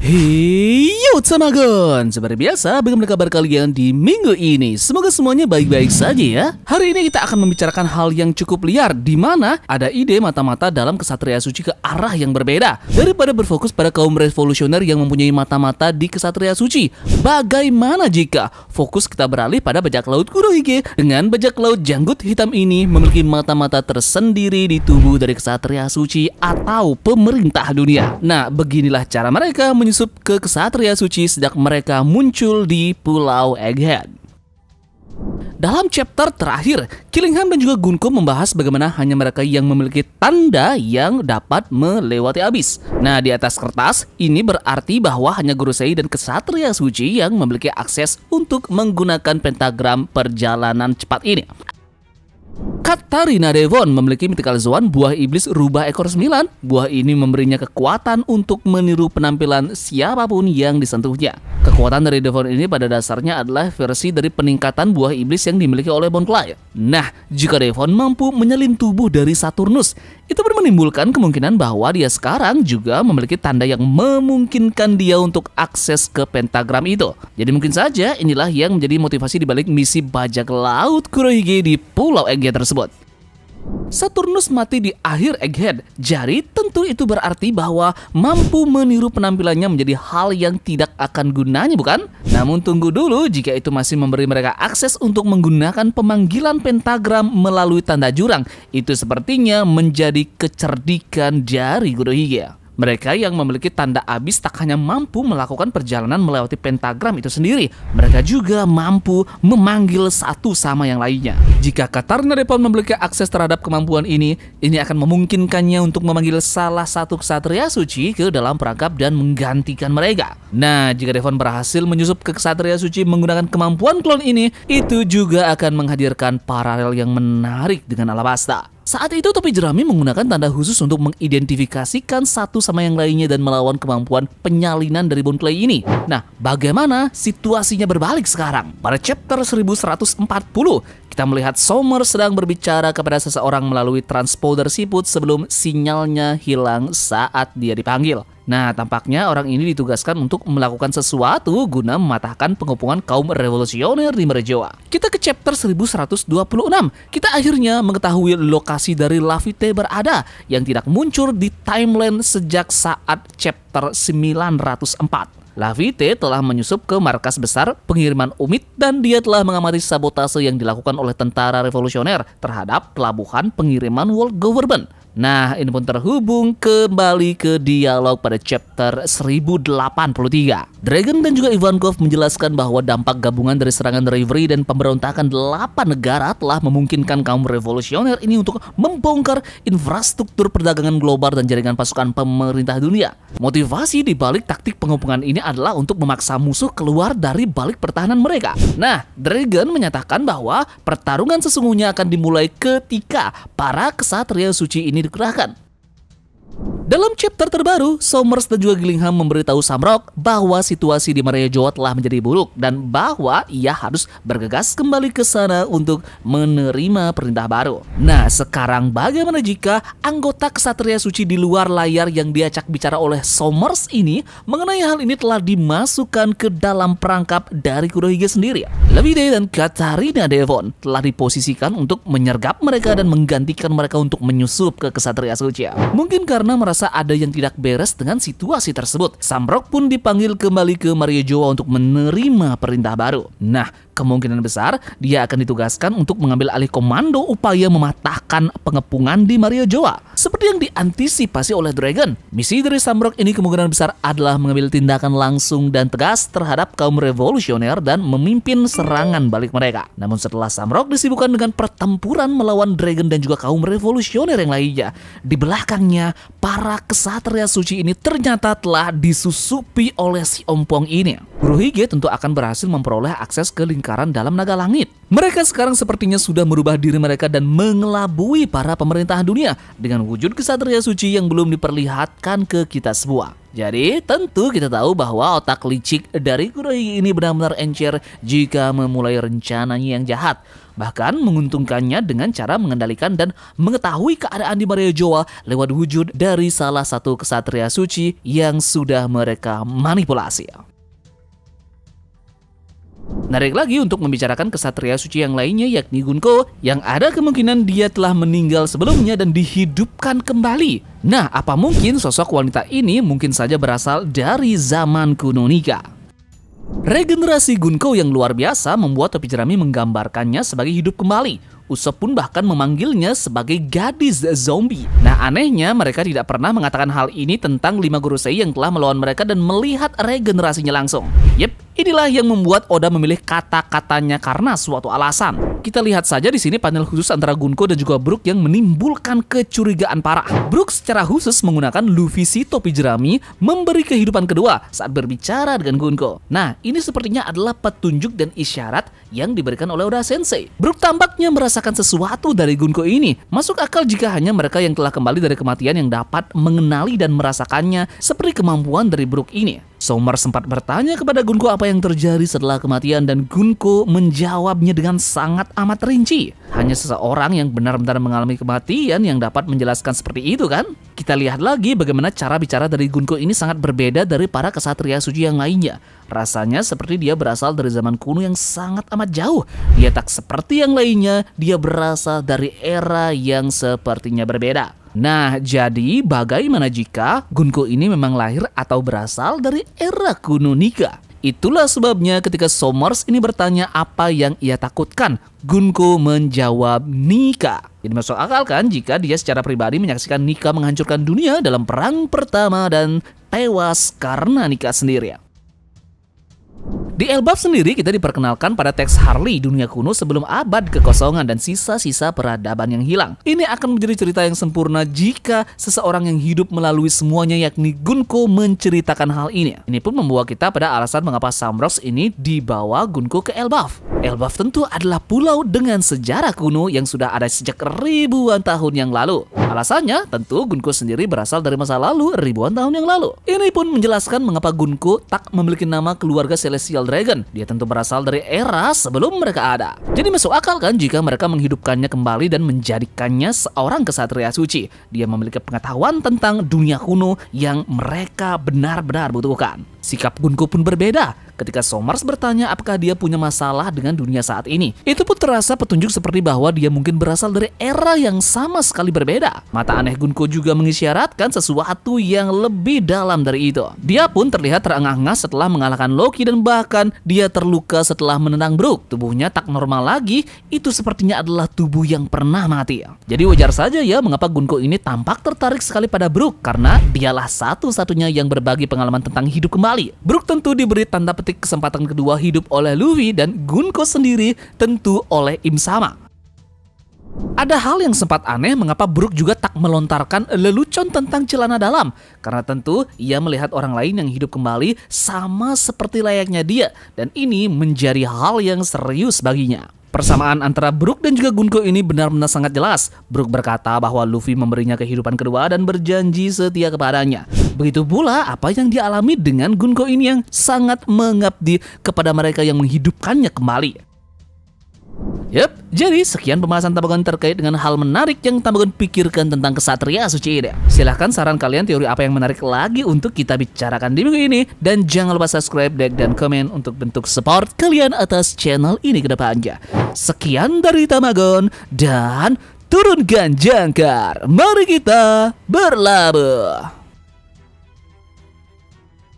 Hey yo Tsamagon, seperti biasa bagaimana kabar kalian di minggu ini? Semoga semuanya baik-baik saja ya. Hari ini kita akan membicarakan hal yang cukup liar, di mana ada ide mata-mata dalam Ksatria Suci ke arah yang berbeda. Daripada berfokus pada kaum revolusioner yang mempunyai mata-mata di Ksatria Suci, bagaimana jika fokus kita beralih pada bajak laut Kurohige? Dengan bajak laut janggut hitam ini memiliki mata-mata tersendiri di tubuh dari Ksatria Suci atau pemerintah dunia. Nah, beginilah cara mereka menyusup ke Ksatria Suci sejak mereka muncul di Pulau Egghead. Dalam chapter terakhir, Killingham dan juga Gunko membahas bagaimana hanya mereka yang memiliki tanda yang dapat melewati abyss. Nah, di atas kertas, ini berarti bahwa hanya Gorosei dan Ksatria Suci yang memiliki akses untuk menggunakan pentagram perjalanan cepat ini. Katarina Devon memiliki Mythical Zoan buah iblis rubah ekor 9. Buah ini memberinya kekuatan untuk meniru penampilan siapapun yang disentuhnya. Kekuatan dari Devon ini pada dasarnya adalah versi dari peningkatan buah iblis yang dimiliki oleh Bon Clay. Nah, jika Devon mampu menyelin tubuh dari Saturnus, itu menimbulkan kemungkinan bahwa dia sekarang juga memiliki tanda yang memungkinkan dia untuk akses ke pentagram itu. Jadi mungkin saja inilah yang menjadi motivasi dibalik misi bajak laut Kurohige di Pulau Egghead tersebut. Saturnus mati di akhir Egghead, jadi tentu itu berarti bahwa mampu meniru penampilannya menjadi hal yang tidak akan gunanya, bukan? Namun tunggu dulu, jika itu masih memberi mereka akses untuk menggunakan pemanggilan pentagram melalui tanda jurang, itu sepertinya menjadi kecerdikan dari Kurohige. Mereka yang memiliki tanda abyss tak hanya mampu melakukan perjalanan melewati pentagram itu sendiri, mereka juga mampu memanggil satu sama yang lainnya. Jika Katarina Devon memiliki akses terhadap kemampuan ini akan memungkinkannya untuk memanggil salah satu Ksatria Suci ke dalam perangkap dan menggantikan mereka. Nah, jika Devon berhasil menyusup ke Ksatria Suci menggunakan kemampuan klon ini, itu juga akan menghadirkan paralel yang menarik dengan Alabasta. Saat itu topi jerami menggunakan tanda khusus untuk mengidentifikasikan satu sama yang lainnya dan melawan kemampuan penyalinan dari Bon Clay ini. Nah, bagaimana situasinya berbalik sekarang? Pada chapter 1140, kita melihat Sommer sedang berbicara kepada seseorang melalui transponder siput sebelum sinyalnya hilang saat dia dipanggil. Nah, tampaknya orang ini ditugaskan untuk melakukan sesuatu guna mematahkan pengepungan kaum revolusioner di Merejoa. Kita ke chapter 1126. Kita akhirnya mengetahui lokasi dari Laffite berada yang tidak muncul di timeline sejak saat chapter 904. Laffite telah menyusup ke markas besar pengiriman Umid dan dia telah mengamati sabotase yang dilakukan oleh tentara revolusioner terhadap pelabuhan pengiriman World Government. Nah, ini pun terhubung kembali ke dialog pada chapter 1083. Dragon dan juga Ivankov menjelaskan bahwa dampak gabungan dari serangan Reverie dan pemberontakan 8 negara telah memungkinkan kaum revolusioner ini untuk membongkar infrastruktur perdagangan global dan jaringan pasukan pemerintah dunia. Motivasi di balik taktik pengepungan ini adalah untuk memaksa musuh keluar dari balik pertahanan mereka. Nah, Dragon menyatakan bahwa pertarungan sesungguhnya akan dimulai ketika para Ksatria Suci ini dikerahkan. Dalam chapter terbaru, Sommers dan juga Killingham memberitahu Samrock bahwa situasi di Merejoa telah menjadi buruk dan bahwa ia harus bergegas kembali ke sana untuk menerima perintah baru. Nah, sekarang bagaimana jika anggota Ksatria Suci di luar layar yang diajak bicara oleh Sommers ini mengenai hal ini telah dimasukkan ke dalam perangkap dari Kurohige sendiri? Laffite dan Katarina Devon telah diposisikan untuk menyergap mereka dan menggantikan mereka untuk menyusup ke Ksatria Suci. Mungkin karena merasa ada yang tidak beres dengan situasi tersebut, Samrock pun dipanggil kembali ke Merejoa untuk menerima perintah baru. Nah, kemungkinan besar dia akan ditugaskan untuk mengambil alih komando upaya mematahkan pengepungan di Merejoa. Seperti yang diantisipasi oleh Dragon, misi dari Samrock ini kemungkinan besar adalah mengambil tindakan langsung dan tegas terhadap kaum revolusioner dan memimpin serangan balik mereka. Namun setelah Samrock disibukkan dengan pertempuran melawan Dragon dan juga kaum revolusioner yang lainnya, di belakangnya para Ksatria Suci ini ternyata telah disusupi oleh si ompong ini. Kurohige tentu akan berhasil memperoleh akses ke lingkaran dalam naga langit. Mereka sekarang sepertinya sudah merubah diri mereka dan mengelabui para pemerintahan dunia dengan wujud kesatria suci yang belum diperlihatkan ke kita semua. Jadi tentu kita tahu bahwa otak licik dari Kurohige ini benar-benar encer jika memulai rencananya yang jahat. Bahkan menguntungkannya dengan cara mengendalikan dan mengetahui keadaan di Maria Joa lewat wujud dari salah satu kesatria suci yang sudah mereka manipulasi. Menarik lagi untuk membicarakan kesatria suci yang lainnya yakni Gunko, yang ada kemungkinan dia telah meninggal sebelumnya dan dihidupkan kembali. Nah, apa mungkin sosok wanita ini mungkin saja berasal dari zaman kuno Nika? Regenerasi Gunko yang luar biasa membuat topi jerami menggambarkannya sebagai hidup kembali. Usopp pun bahkan memanggilnya sebagai gadis zombie. Nah, anehnya mereka tidak pernah mengatakan hal ini tentang 5 Gorosei yang telah melawan mereka dan melihat regenerasinya langsung. Yep, inilah yang membuat Oda memilih kata-katanya karena suatu alasan. Kita lihat saja di sini panel khusus antara Gunko dan juga Brook yang menimbulkan kecurigaan parah. Brook secara khusus menggunakan Luffy si topi jerami memberi kehidupan kedua saat berbicara dengan Gunko. Nah, ini sepertinya adalah petunjuk dan isyarat yang diberikan oleh Oda Sensei. Brook tampaknya merasakan sesuatu dari Gunko ini. Masuk akal jika hanya mereka yang telah kembali dari kematian yang dapat mengenali dan merasakannya seperti kemampuan dari Brook ini. Somers sempat bertanya kepada Gunko apa yang terjadi setelah kematian dan Gunko menjawabnya dengan sangat amat rinci. Hanya seseorang yang benar-benar mengalami kematian yang dapat menjelaskan seperti itu kan? Kita lihat lagi bagaimana cara bicara dari Gunko ini sangat berbeda dari para kesatria suci yang lainnya. Rasanya seperti dia berasal dari zaman kuno yang sangat amat jauh. Dia tak seperti yang lainnya, dia berasal dari era yang sepertinya berbeda. Nah, jadi bagaimana jika Gunko ini memang lahir atau berasal dari era kuno Nika? Itulah sebabnya ketika Somers ini bertanya apa yang ia takutkan, Gunko menjawab Nika. Jadi masuk akal kan jika dia secara pribadi menyaksikan Nika menghancurkan dunia dalam perang pertama dan tewas karena Nika sendiri. Di Elbaf sendiri kita diperkenalkan pada teks Harley dunia kuno sebelum abad kekosongan dan sisa-sisa peradaban yang hilang. Ini akan menjadi cerita yang sempurna jika seseorang yang hidup melalui semuanya yakni Gunko menceritakan hal ini. Ini pun membawa kita pada alasan mengapa Samrox ini dibawa Gunko ke Elbaf. Elbaf tentu adalah pulau dengan sejarah kuno yang sudah ada sejak ribuan tahun yang lalu. Alasannya tentu Gunko sendiri berasal dari masa lalu ribuan tahun yang lalu. Ini pun menjelaskan mengapa Gunko tak memiliki nama keluarga Celestial Dragon. Dia tentu berasal dari era sebelum mereka ada. Jadi masuk akal kan jika mereka menghidupkannya kembali dan menjadikannya seorang kesatria suci. Dia memiliki pengetahuan tentang dunia kuno yang mereka benar-benar butuhkan. Sikap Gunko pun berbeda. Ketika Somers bertanya apakah dia punya masalah dengan dunia saat ini. Itu pun terasa petunjuk seperti bahwa dia mungkin berasal dari era yang sama sekali berbeda. Mata aneh Gunko juga mengisyaratkan sesuatu yang lebih dalam dari itu. Dia pun terlihat terengah-engah setelah mengalahkan Loki dan bahkan dia terluka setelah menendang Brook. Tubuhnya tak normal lagi, itu sepertinya adalah tubuh yang pernah mati. Jadi wajar saja ya mengapa Gunko ini tampak tertarik sekali pada Brook karena dialah satu-satunya yang berbagi pengalaman tentang hidup kembali. Brook tentu diberi tanda petik kesempatan kedua hidup oleh Luffy dan Gunko sendiri tentu oleh Im Sama. Ada hal yang sempat aneh mengapa Brook juga tak melontarkan lelucon tentang celana dalam. Karena tentu ia melihat orang lain yang hidup kembali sama seperti layaknya dia. Dan ini menjadi hal yang serius baginya. Persamaan antara Brook dan juga Gunko ini benar-benar sangat jelas. Brook berkata bahwa Luffy memberinya kehidupan kedua dan berjanji setia kepadanya. Begitu pula apa yang dialami dengan Gunko ini yang sangat mengabdi kepada mereka yang menghidupkannya kembali. Yap, jadi sekian pembahasan Tambagon terkait dengan hal menarik yang Tambagon pikirkan tentang kesatria suci ini. Silahkan saran kalian teori apa yang menarik lagi untuk kita bicarakan di minggu ini. Dan jangan lupa subscribe, like, dan komen untuk bentuk support kalian atas channel ini ke depannya. Sekian dari Tambagon dan turunkan jangkar. Mari kita berlabuh.